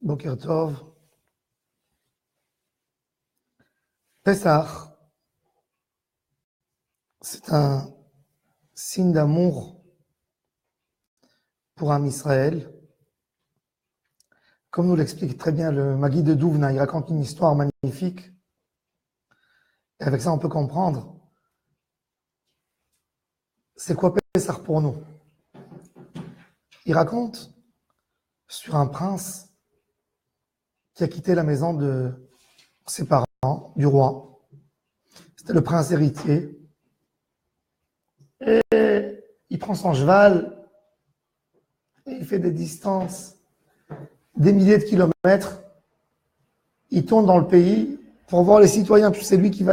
Boker Tov. Pessah, c'est un signe d'amour pour Am Israël. Comme nous l'explique très bien le Magui de Douvna, il raconte une histoire magnifique. Et avec ça, on peut comprendre c'est quoi Pessah pour nous. Il raconte sur un prince qui a quitté la maison de ses parents, du roi. C'était le prince héritier. Et il prend son cheval et il fait des distances, des milliers de kilomètres. Il tourne dans le pays pour voir les citoyens. Puis c'est lui qui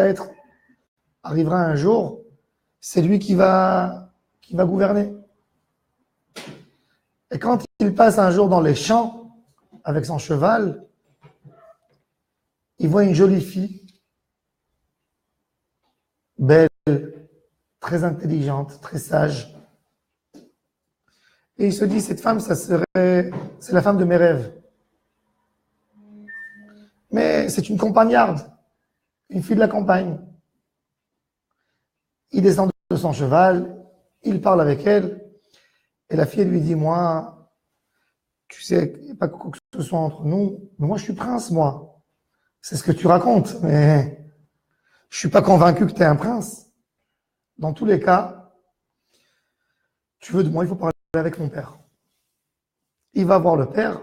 arrivera un jour, c'est lui qui va gouverner. Et quand il passe un jour dans les champs avec son cheval, il voit une jolie fille, belle, très intelligente, très sage. Et il se dit, cette femme, c'est la femme de mes rêves. Mais c'est une campagnarde, une fille de la campagne. Il descend de son cheval, il parle avec elle, et la fille lui dit, moi, tu sais, il n'y a pas quoi que ce soit entre nous, mais moi je suis prince, moi. C'est ce que tu racontes, mais je suis pas convaincu que tu es un prince. Dans tous les cas, tu veux de moi, il faut parler avec mon père. Il va voir le père.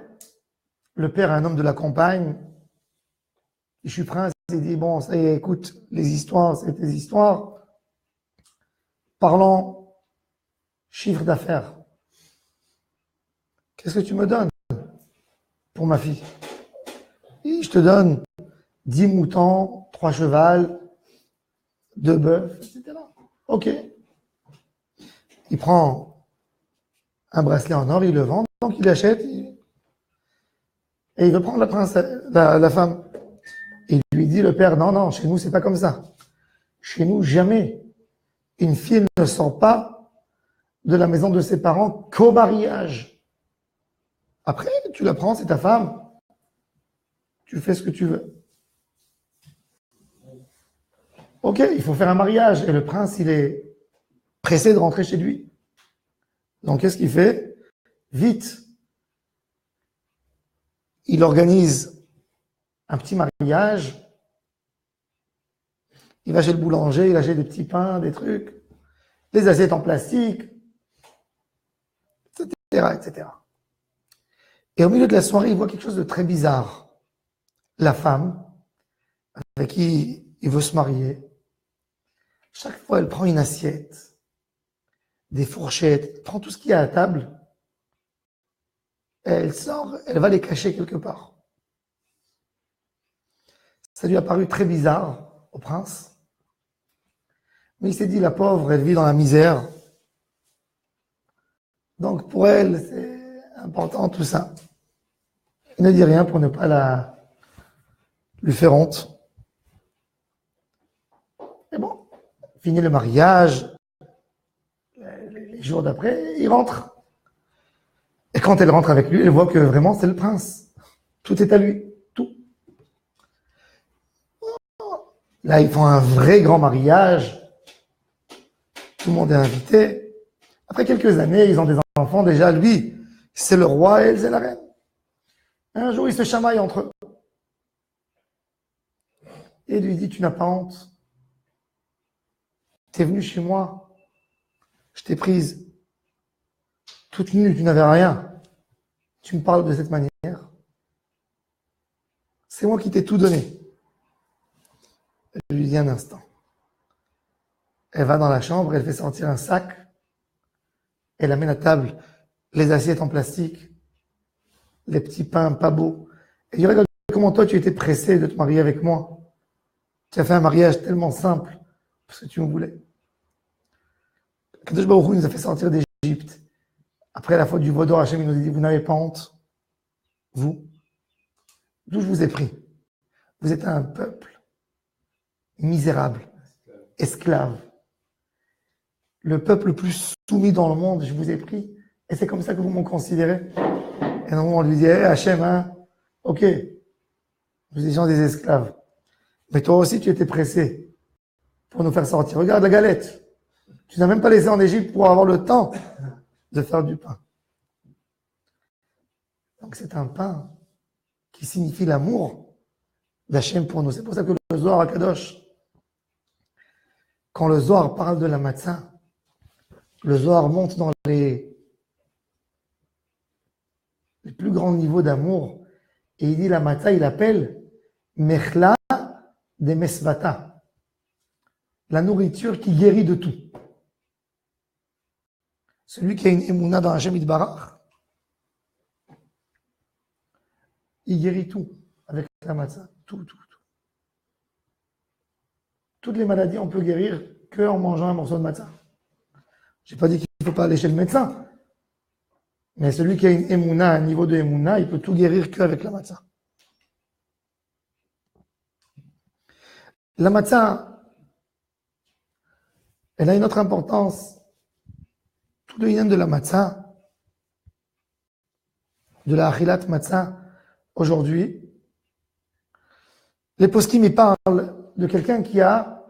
Le père est un homme de la campagne. Je suis prince. Il dit, bon, ça y est, écoute, les histoires, c'est tes histoires. Parlons chiffre d'affaires. Qu'est-ce que tu me donnes pour ma fille? Et je te donne 10 moutons, 3 chevals, 2 bœufs, etc. Ok. Il prend un bracelet en or, il le vend, donc il achète, et il veut prendre la femme. Et il lui dit, le père, non, chez nous, c'est pas comme ça. Chez nous, jamais une fille ne sort pas de la maison de ses parents qu'au mariage. Après, tu la prends, c'est ta femme. Tu fais ce que tu veux. Ok, il faut faire un mariage. Et le prince, il est pressé de rentrer chez lui. Donc, qu'est-ce qu'il fait? Vite. Il organise un petit mariage. Il va chez le boulanger, il achète des petits pains, des trucs, des assiettes en plastique, etc., etc. Et au milieu de la soirée, il voit quelque chose de très bizarre. La femme, avec qui il veut se marier, chaque fois, elle prend une assiette, des fourchettes, elle prend tout ce qu'il y a à table, et elle sort, elle va les cacher quelque part. Ça lui a paru très bizarre au prince, mais il s'est dit, la pauvre, elle vit dans la misère. Donc pour elle, c'est important tout ça. Il ne dit rien pour ne pas lui faire honte. Et bon, fini le mariage, les jours d'après, il rentre. Et quand elle rentre avec lui, elle voit que vraiment c'est le prince. Tout est à lui, tout. Là, ils font un vrai grand mariage. Tout le monde est invité. Après quelques années, ils ont des enfants. Déjà, lui, c'est le roi et elle, c'est la reine. Un jour, ils se chamaillent entre eux. Et il lui dit, tu n'as pas honte. Tu es venu chez moi. Je t'ai prise. Toute nue, tu n'avais rien. Tu me parles de cette manière. C'est moi qui t'ai tout donné. Je lui dis un instant. Elle va dans la chambre, elle fait sortir un sac. Elle amène à table les assiettes en plastique, les petits pains pas beaux. Et il dit, regarde comment toi tu étais pressé de te marier avec moi. Tu as fait un mariage tellement simple parce que tu me voulais. Kadosh Baruch Hu nous a fait sortir d'Égypte. Après la faute du veau d'or, Hachem nous a dit, vous n'avez pas honte, vous, d'où je vous ai pris. Vous êtes un peuple misérable, esclave. Le peuple le plus soumis dans le monde, je vous ai pris. Et c'est comme ça que vous m'en considérez. Et non, on lui dit, Hachem, hein, Ok, nous étions des esclaves. Mais toi aussi, tu étais pressé pour nous faire sortir. Regarde la galette. Tu n'as même pas laissé en Égypte pour avoir le temps de faire du pain. Donc c'est un pain qui signifie l'amour d'Hachem pour nous. C'est pour ça que le Zohar Kadosh, quand le Zohar parle de la matzah, le Zohar monte dans les plus grands niveaux d'amour et il dit la matzah, il appelle Mechla de Mesvata, la nourriture qui guérit de tout. Celui qui a une émouna dans Hachem Yitbarach, il guérit tout avec la matzah. Tout. Toutes les maladies, on peut guérir qu'en mangeant un morceau de matzah. Je n'ai pas dit qu'il ne faut pas aller chez le médecin. Mais celui qui a une émouna, un niveau de émouna, il peut tout guérir qu'avec la matzah. La matzah, elle a une autre importance. Tout le lien de la matzah, de la achilat matzah, aujourd'hui, les poskim y parlent de quelqu'un qui a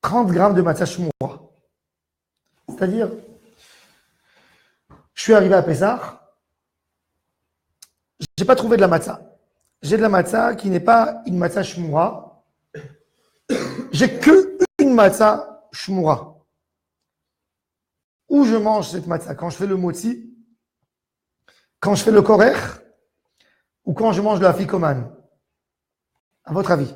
30 grammes de matzah shmoura. C'est-à-dire, je suis arrivé à Pessah, je n'ai pas trouvé de la matzah. J'ai de la matzah qui n'est pas une matzah shmoura. J'ai que une matzah shmoura. Où je mange cette matzah? Quand je fais le motzi, quand je fais le korer, ou quand je mange le afikoman? À votre avis?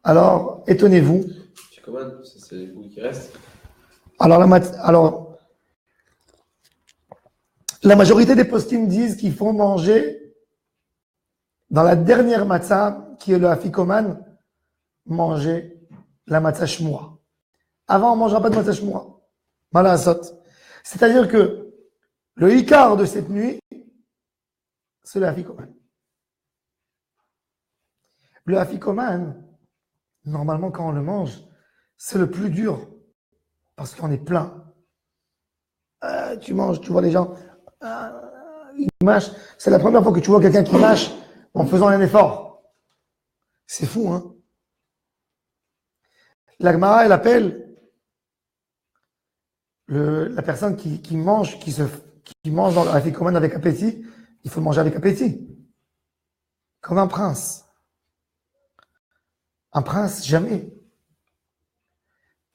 Alors, étonnez-vous. C'est les bouts qui restent. Alors, la majorité des postim disent qu'il faut manger dans la dernière matzah, qui est le afikoman, manger la matzah shmoura. Avant, on ne mangera pas de matzah shmoura. Malasot. C'est-à-dire que le ikar de cette nuit, c'est le afikoman. Le afikoman, normalement, quand on le mange, c'est le plus dur parce qu'on est plein. Tu manges, tu vois les gens, ils mâchent. C'est la première fois que tu vois quelqu'un qui mâche en faisant un effort. C'est fou, hein? La Gemara, elle appelle la personne qui mange, qui mange dans l'afikoman avec appétit, il faut le manger avec appétit. Comme un prince. Un prince, jamais.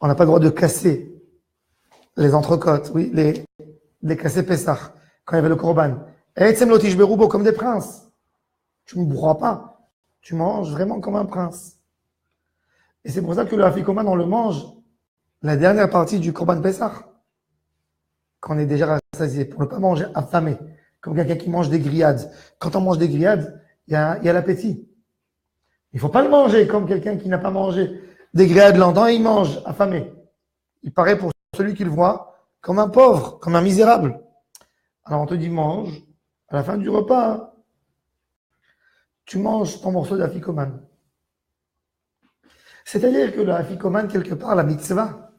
On n'a pas le droit de casser les entrecôtes, oui, les casser Pessah, quand il y avait le korban. Comme des princes. Tu ne broies pas. Tu manges vraiment comme un prince. Et c'est pour ça que le afikoman, on le mange la dernière partie du korban Pessah. Quand on est déjà rassasié, pour ne pas manger affamé, comme quelqu'un qui mange des grillades. Quand on mange des grillades, il y a l'appétit. Il ne faut pas le manger comme quelqu'un qui n'a pas mangé des grillades longtemps et il mange affamé. Il paraît pour celui qui le voit comme un pauvre, comme un misérable. Alors on te dit mange, à la fin du repas, tu manges ton morceau d'afikoman. C'est-à-dire que l'afikoman, quelque part, la mitzvah,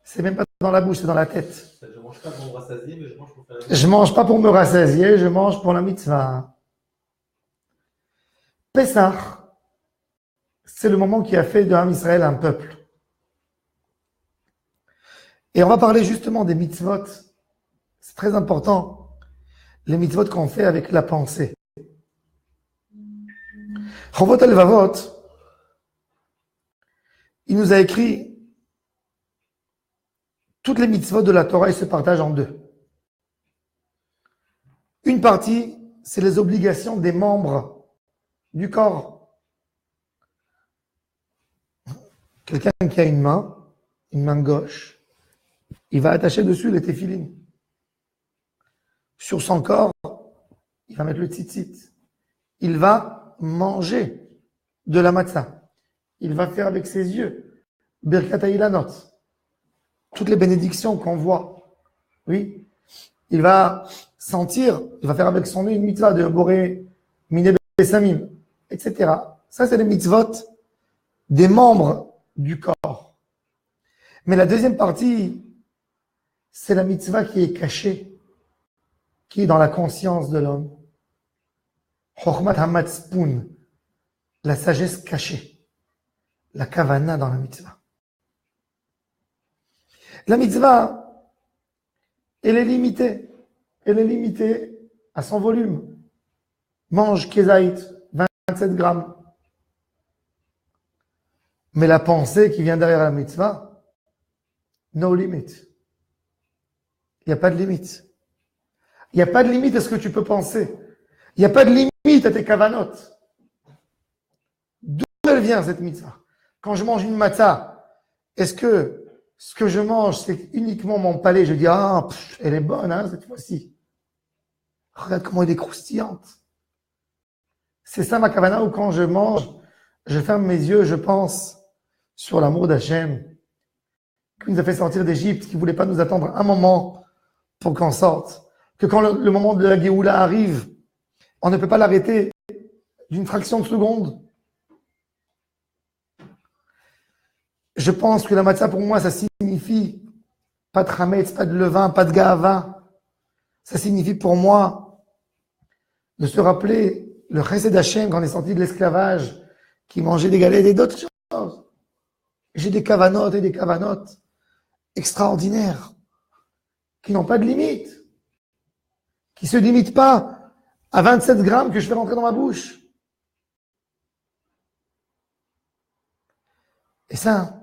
c'est même pas dans la bouche, c'est dans la tête. Je mange pas pour me rassasier, mais je mange pour faire la Je mange pas pour me rassasier, je mange pour la mitzvah. Pessah, c'est le moment qui a fait de Ham Israël un peuple. Et on va parler justement des mitzvot. C'est très important. Les mitzvot qu'on fait avec la pensée. Chovot Alevavot, il nous a écrit toutes les mitzvot de la Torah, ils se partagent en deux. Une partie, c'est les obligations des membres du corps. Quelqu'un qui a une main gauche, il va attacher dessus les téphilines. Sur son corps, il va mettre le tzitzit. Il va manger de la matzah. Il va faire avec ses yeux Birkat Hailanot. Toutes les bénédictions qu'on voit. Oui. Il va sentir, il va faire avec son nez une mitzvah de Boré, Miné Bessamim, etc. Ça, c'est les mitzvot des membres du corps. Mais la deuxième partie, c'est la mitzvah qui est cachée, qui est dans la conscience de l'homme. Chokhmat hamatzpun, la sagesse cachée, la kavana dans la mitzvah. La mitzvah, elle est limitée. Elle est limitée à son volume. Mange kezaït, 27 grammes. Mais la pensée qui vient derrière la mitzvah, no limit. Il n'y a pas de limite. Il n'y a pas de limite à ce que tu peux penser. Il n'y a pas de limite à tes kavanotes. D'où elle vient cette mitzvah? Quand je mange une matzah, est-ce que ce que je mange, c'est uniquement mon palais? Je dis, ah, elle est bonne, hein, cette fois-ci. Regarde comment elle est croustillante. C'est ça ma kavana, où quand je mange, je ferme mes yeux, je pense sur l'amour d'Hachem, qui nous a fait sortir d'Égypte, qui ne voulait pas nous attendre un moment pour qu'on sorte. Que quand le moment de la Géoula arrive, on ne peut pas l'arrêter d'une fraction de seconde. Je pense que la matzah, pour moi, ça signifie pas de chametz, pas de levain, pas de gahava. Ça signifie pour moi de se rappeler le chesed d'Hachem quand on est sorti de l'esclavage, qui mangeait des galettes et d'autres choses. J'ai des kavanotes et des kavanotes extraordinaires, qui n'ont pas de limite, qui se limitent pas à 27 grammes que je fais rentrer dans ma bouche. Et ça,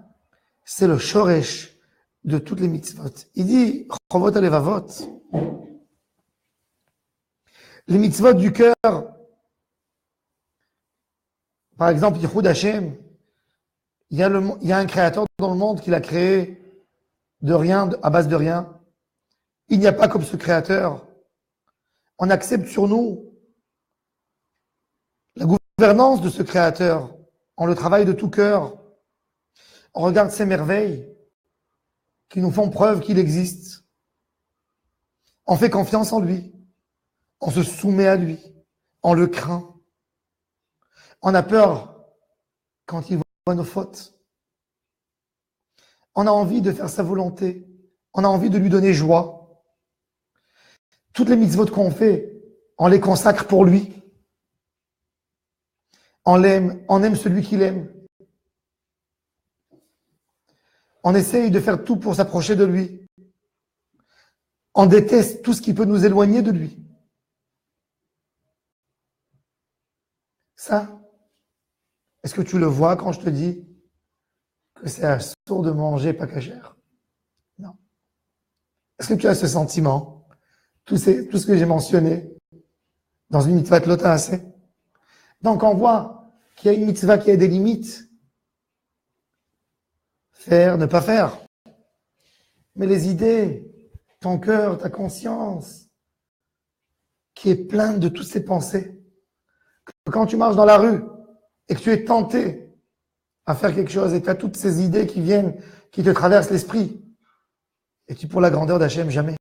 c'est le shoresh de toutes les mitzvot. Il dit, chovot alevavot, les mitzvot du cœur, par exemple, Yichud Hashem, il y a un créateur dans le monde qui l'a créé de rien, à base de rien. Il n'y a pas comme ce créateur. On accepte sur nous la gouvernance de ce créateur. On le travaille de tout cœur. On regarde ces merveilles qui nous font preuve qu'il existe. On fait confiance en lui. On se soumet à lui. On le craint. On a peur quand il voit nos fautes. On a envie de faire sa volonté. On a envie de lui donner joie. Toutes les mitzvot qu'on fait, on les consacre pour lui. On l'aime, on aime celui qu'il aime. On essaye de faire tout pour s'approcher de lui. On déteste tout ce qui peut nous éloigner de lui. Ça, est-ce que tu le vois quand je te dis que c'est assourd de manger pas cachère? Non. Est-ce que tu as ce sentiment? Tout ce que j'ai mentionné dans une mitzvah lota assez. Donc on voit qu'il y a une mitzvah qui a des limites. Faire, ne pas faire. Mais les idées, ton cœur, ta conscience, qui est pleine de toutes ces pensées. Quand tu marches dans la rue et que tu es tenté à faire quelque chose et tu as toutes ces idées qui viennent, qui te traversent l'esprit, et tu pour la grandeur d'Hachem, jamais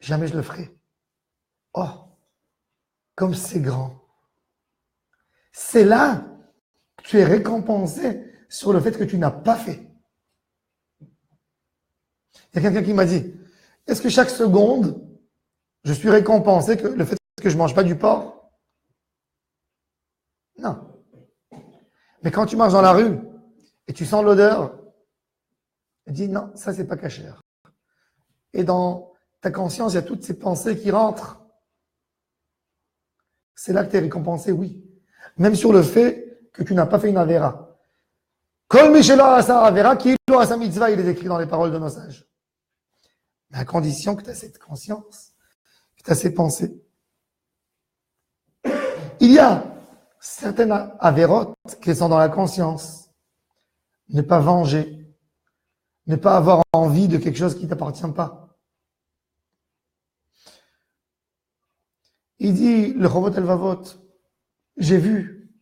je le ferai. Oh, comme c'est grand. C'est là que tu es récompensé sur le fait que tu n'as pas fait. Il y a quelqu'un qui m'a dit, est-ce que chaque seconde, je suis récompensé que le fait que je ne mange pas du porc? Non. Mais quand tu marches dans la rue et tu sens l'odeur, dis non, ça c'est pas cachère. Et dans ta conscience, il y a toutes ces pensées qui rentrent. C'est là que tu es récompensé, oui. Même sur le fait que tu n'as pas fait une avéra. Kol Mishelo Asa Avera, qui est à sa mitzvah, il est écrit dans les paroles de nos sages. Mais à condition que tu as cette conscience, que tu as ces pensées. Il y a certaines avérotes qui sont dans la conscience. Ne pas venger. Ne pas avoir envie de quelque chose qui ne t'appartient pas. Il dit, le Chovot Elvavot, j'ai vu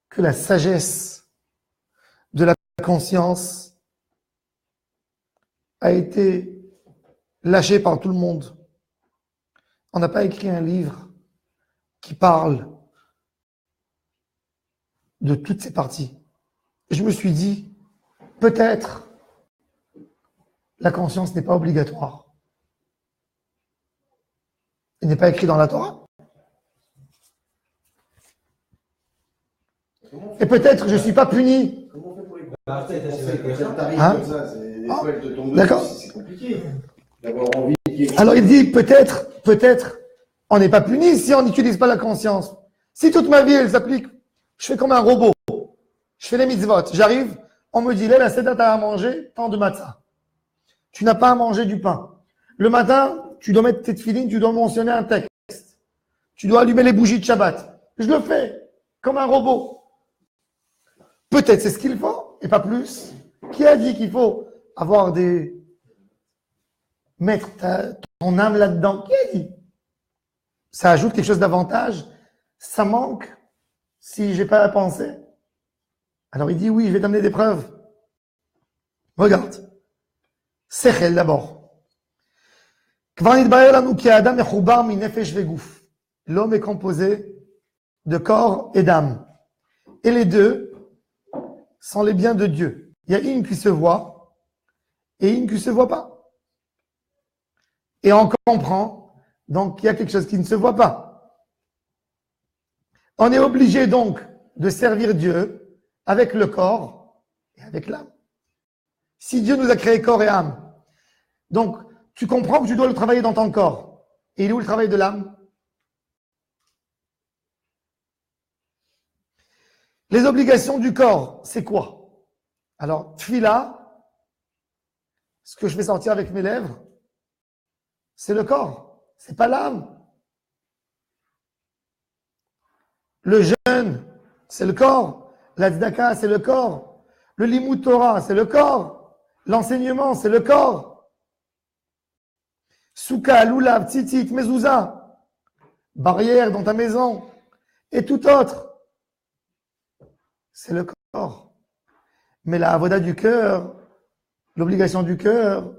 que la sagesse de la conscience a été lâchée par tout le monde. On n'a pas écrit un livre qui parle de toutes ces parties. Et je me suis dit, peut-être la conscience n'est pas obligatoire. Il n'est pas écrit dans la Torah. Et peut-être je ne suis pas puni. Comment on fait pour les Bah, conseils t'as- t'arrives Hein? comme ça, des Ah, fois elles te tombent d'accord. dessus, c'est compliqué d'avoir envie de quelque chose. Alors il dit peut-être, on n'est pas puni si on n'utilise pas la conscience. Si toute ma vie elle s'applique, je fais comme un robot. Je fais les mitzvot. J'arrive, on me dit, la Seder, t'as à manger tant de matzah. Tu n'as pas à manger du pain. Le matin, tu dois mettre tes tefilines, tu dois mentionner un texte. Tu dois allumer les bougies de Shabbat. Je le fais comme un robot. Peut-être c'est ce qu'il faut et pas plus. Qui a dit qu'il faut avoir mettre ton âme là-dedans? Qui a dit? Ça ajoute quelque chose d'avantage. Ça manque si j'ai pas à penser. Alors il dit oui, je vais t'amener des preuves. Regarde. Sechel d'abord. L'homme est composé de corps et d'âme. Et les deux sont les biens de Dieu. Il y a une qui se voit et une qui ne se voit pas. Et on comprend, donc il y a quelque chose qui ne se voit pas. On est obligé donc de servir Dieu avec le corps et avec l'âme. Si Dieu nous a créé corps et âme, donc tu comprends que tu dois le travailler dans ton corps. Et il est où le travail de l'âme? Les obligations du corps, c'est quoi? Alors, tfila, ce que je fais sortir avec mes lèvres, c'est le corps, c'est pas l'âme. Le jeûne, c'est le corps. La tzedaka, c'est le corps. Le limud Torah, c'est le corps. L'enseignement, c'est le corps. Souka, lulav, tzitzit, mezouza, barrière dans ta maison et tout autre, c'est le corps. Mais la avoda du cœur, l'obligation du cœur,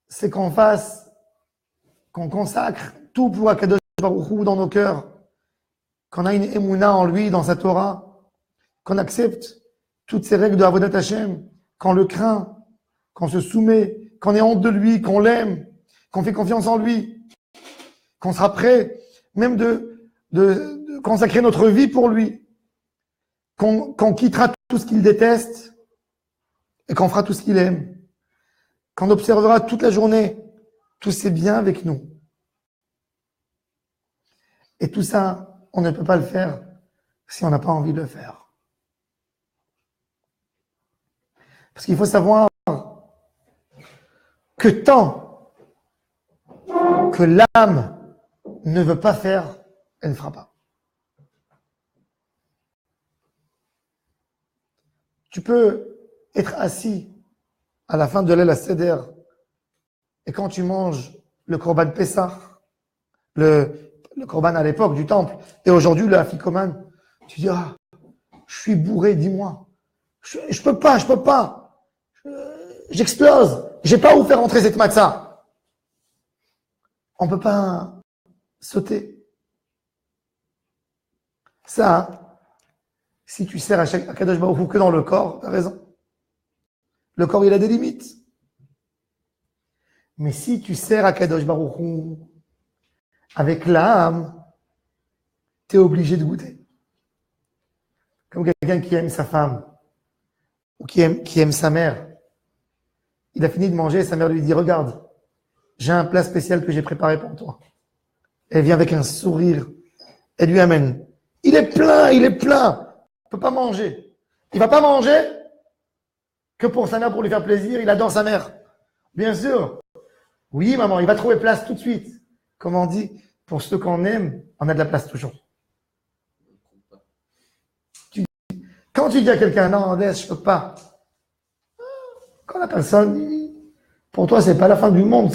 c'est qu'on consacre tout pour Akadosh Baruch Hu dans nos cœurs, qu'on a une émouna en lui, dans sa Torah, qu'on accepte toutes ces règles de Avodat Hashem, qu'on le craint, qu'on se soumet, qu'on ait honte de lui, qu'on l'aime, qu'on fait confiance en lui, qu'on sera prêt même de consacrer notre vie pour lui, qu'on quittera tout ce qu'il déteste et qu'on fera tout ce qu'il aime, qu'on observera toute la journée tous ses biens avec nous. Et tout ça, on ne peut pas le faire si on n'a pas envie de le faire. Parce qu'il faut savoir que tant que l'âme ne veut pas faire, elle ne fera pas. Tu peux être assis à la fin de l'El Seder et quand tu manges le Korban Pessah, le Korban à l'époque du temple, et aujourd'hui le Afikoman, tu dis, ah, je suis bourré, dis-moi. Je peux pas. J'explose. J'ai pas où faire entrer cette matzah. On peut pas sauter. Ça, si tu sers à Kadosh Baruch Hu que dans le corps, tu as raison. Le corps, il a des limites. Mais si tu sers à Kadosh Baruch Hu avec l'âme, tu es obligé de goûter. Comme quelqu'un qui aime sa femme ou qui aime sa mère. Il a fini de manger et sa mère lui dit, regarde, j'ai un plat spécial que j'ai préparé pour toi. Elle vient avec un sourire. Elle lui amène. Il est plein. Il ne peut pas manger. Il va pas manger que pour sa mère, pour lui faire plaisir. Il adore sa mère. Bien sûr. Oui, maman, il va trouver place tout de suite. Comme on dit, pour ceux qu'on aime, on a de la place toujours. Quand tu dis à quelqu'un, non, laisse, je peux pas. Quand la personne dit, pour toi, c'est pas la fin du monde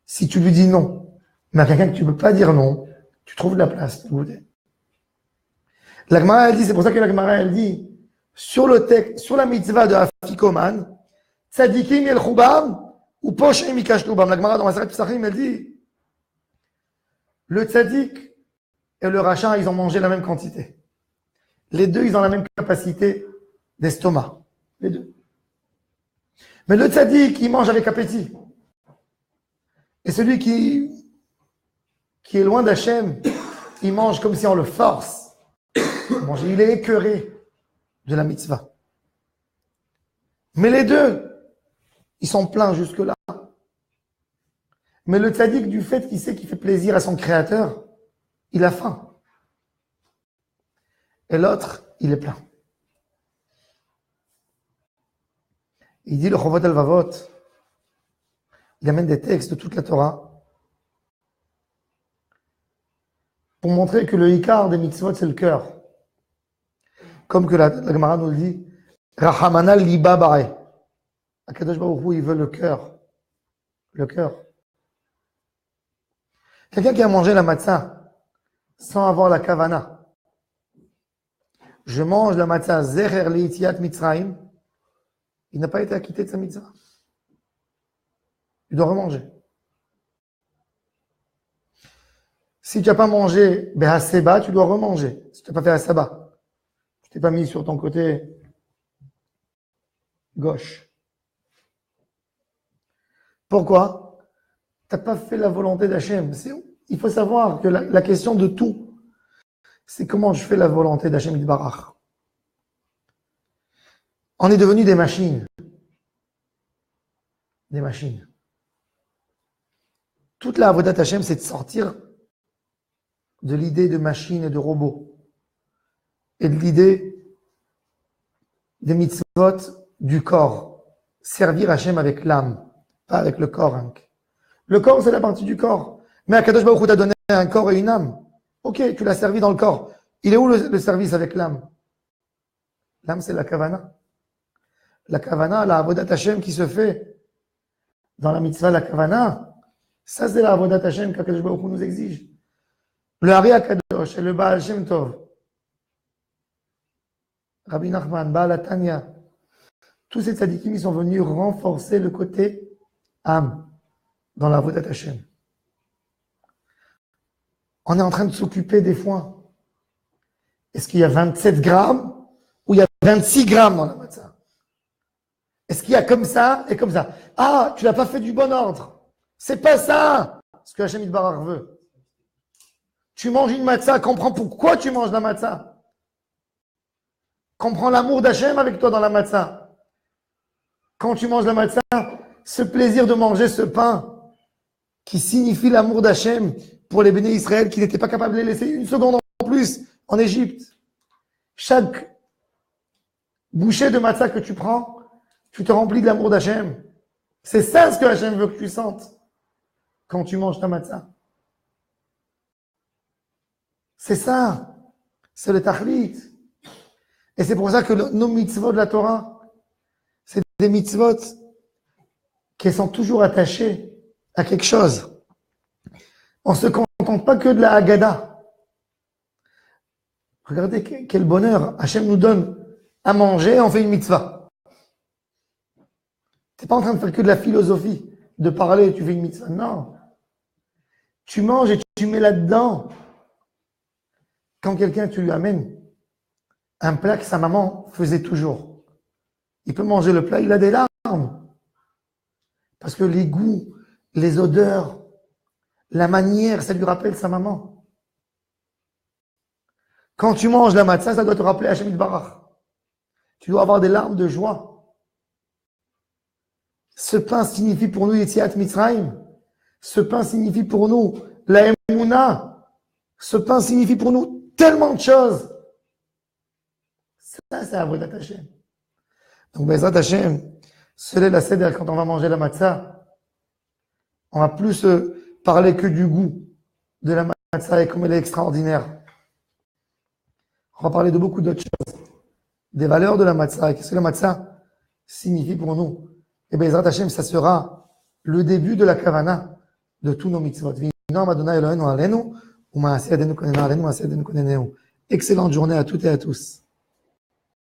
si tu lui dis non. Mais à quelqu'un que tu peux pas dire non, tu trouves de la place. La Gemara, elle dit, c'est pour ça que la Gemara, elle dit, sur le texte, sur la mitzvah de Afikoman, tzadikim el chubam ou posh emikash tubam. La Gemara dans la Maseret Pesachim, elle dit, le tzadik et le rachat, ils ont mangé la même quantité. Les deux, ils ont la même capacité d'estomac. Les deux. Mais le tzaddik, il mange avec appétit. Et celui qui est loin d'Hachem, il mange comme si on le force. Il est écœuré de la mitzvah. Mais les deux, ils sont pleins jusque-là. Mais le tzaddik, du fait qu'il sait qu'il fait plaisir à son créateur, il a faim. Et l'autre, il est plein. Il dit le Chovot Halevavot, il amène des textes de toute la Torah pour montrer que le Ikar des mitzvot, c'est le cœur. Comme que la Gemara nous le dit, Rahamana liba bare. Akadosh Baruch Hu, il veut le cœur. Le cœur. Quelqu'un qui a mangé la matzah sans avoir la kavana. Je mange la matzah zecher leitiat mitzrayim. Il n'a pas été acquitté de sa mitzvah. Il doit remanger. Si tu n'as pas mangé behaseba, tu dois remanger. Si tu n'as pas fait hasaba, tu t'es pas mis sur ton côté gauche. Pourquoi? Tu n'as pas fait la volonté d'Hachem. Il faut savoir que la question de tout, c'est comment je fais la volonté d'Hachem Yitbarach. On est devenus des machines. Des machines. Toute la avodat Hachem, c'est de sortir de l'idée de machine et de robot. Et de l'idée des mitzvot du corps. Servir Hachem avec l'âme, pas avec le corps. Hein. Le corps, c'est la partie du corps. Mais Akadosh Baruch Hu t'a donné un corps et une âme. Ok, tu l'as servi dans le corps. Il est où le service avec l'âme? L'âme, c'est la kavana. La kavana, la avodat Hashem qui se fait dans la mitzvah, la kavana, ça c'est la avodat Hashem qu'Akadosh Baruch Hu nous exige. Le Hari HaKadosh et le Baal Shem Tov, Rabbi Nachman, Baal HaTanya, tous ces tzadikim, ils sont venus renforcer le côté âme dans la avodat Hashem. On est en train de s'occuper des foins. Est-ce qu'il y a 27 grammes ou il y a 26 grammes dans la matzah? Est-ce qu'il y a comme ça et comme ça? Ah, tu l'as pas fait du bon ordre. C'est pas ça ce que Hachem Yitbarach veut. Tu manges une matzah, comprends pourquoi tu manges la matzah. Comprends l'amour d'Hachem avec toi dans la matzah. Quand tu manges la matzah, ce plaisir de manger ce pain qui signifie l'amour d'Hachem pour les bénis Israël qui n'étaient pas capables de les laisser une seconde en plus en Égypte. Chaque bouchée de matzah que tu prends, tu te remplis de l'amour d'Hachem. C'est ça ce que Hachem veut que tu sentes quand tu manges ta matzah. C'est ça. C'est le tachlit. Et c'est pour ça que nos mitzvot de la Torah, c'est des mitzvot qui sont toujours attachés à quelque chose. On ne se contente pas que de la Haggadah. Regardez quel bonheur. Hachem nous donne à manger, on fait une mitzvah. Tu n'es pas en train de faire que de la philosophie, de parler, tu fais une mitzvah. Non. Tu manges et tu mets là-dedans. Quand quelqu'un, tu lui amènes un plat que sa maman faisait toujours. Il peut manger le plat, il a des larmes. Parce que les goûts, les odeurs, la manière, ça lui rappelle sa maman. Quand tu manges la matzah, ça doit te rappeler Hachem Yitbarach. Tu dois avoir des larmes de joie. Ce pain signifie pour nous Yetziat Mitzrayim. Ce pain signifie pour nous la Emouna. Ce pain signifie pour nous tellement de choses. Ça, c'est Avodat Hashem. Donc, Bezrat Hashem, seul est la seder quand on va manger la matzah. On va plus parler que du goût de la matzah et comme elle est extraordinaire. On va parler de beaucoup d'autres choses. Des valeurs de la matzah. Et qu'est-ce que la matzah signifie pour nous? Et Bezrat Hashem, ça sera le début de la kavana de tous nos mitzvot. Excellente journée à toutes et à tous.